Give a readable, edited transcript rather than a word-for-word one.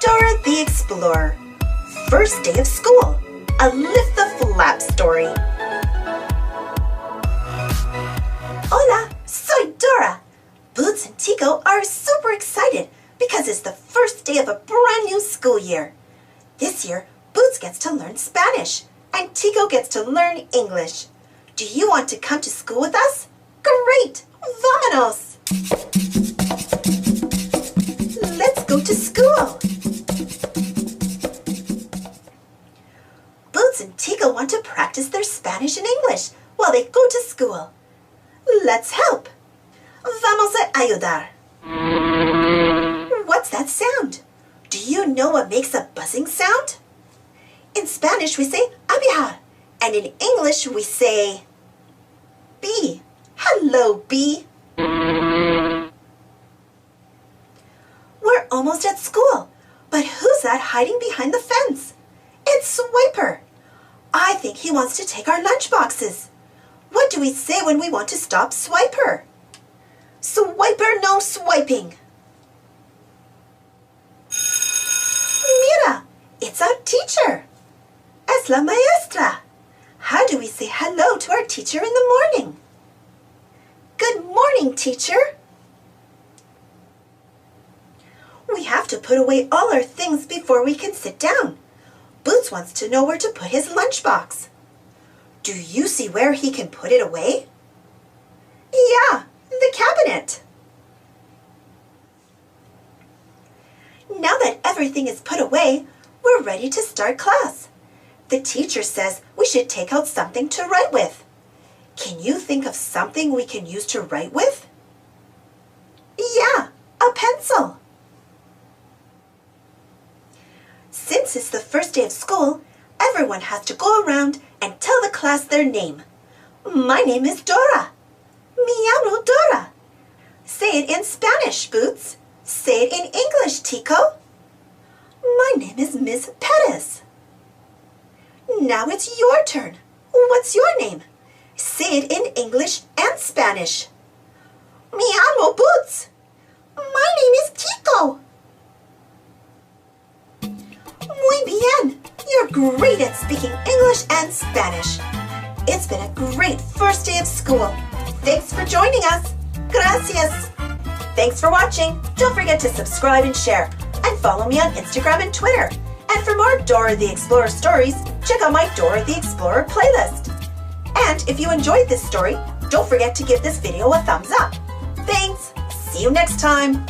Dora the Explorer. First day of school. A Lift the Flap story. Hola, soy Dora. Boots and Tico are super excited because it's the first day of a brand new school year. This year, Boots gets to learn Spanish and Tico gets to learn English. Do you want to come to school with us? Great! Vámonos! Let's go to school. Boots and Tico want to practice their Spanish and English while they go to school. Let's help. Vamos a ayudar. What's that sound? Do you know what makes a buzzing sound? In Spanish we say abijar, and in English we say bee. Hello, bee. We're almost at school, but who's that hiding behind the fence? It's Swiper. I think he wants to take our lunch boxes. What do we say when we want to stop Swiper? Swiper, no swiping. Mira, it's our teacher. Es la maestra. How do we say hello to our teacher in the morning? Good morning, teacher. We have to put away all our things before we can sit down. Boots wants to know where to put his lunchbox. Do you see where he can put it away? Yeah, the cabinet. Now that everything is put away, we're ready to start class. The teacher says we should take out something to write with. Can you think of something we can use to write with? Yeah, a pencil. Since it's the first day of school, everyone has to go around and tell the class their name. My name is Dora. Me llamo Dora. Say it in Spanish, Boots. Say it in English, Tico. My name is Miss Pettis. Now it's your turn. What's your name? Say it in English and Spanish. Me llamo Boots. My name is Tico. Muy bien! You're great at speaking English and Spanish. It's been a great first day of school. Thanks for joining us. Gracias. Thanks for watching. Don't forget to subscribe and share. And follow me on Instagram and Twitter. And for more Dora the Explorer stories, check out my Dora the Explorer playlist. And if you enjoyed this story, don't forget to give this video a thumbs up. Thanks. See you next time.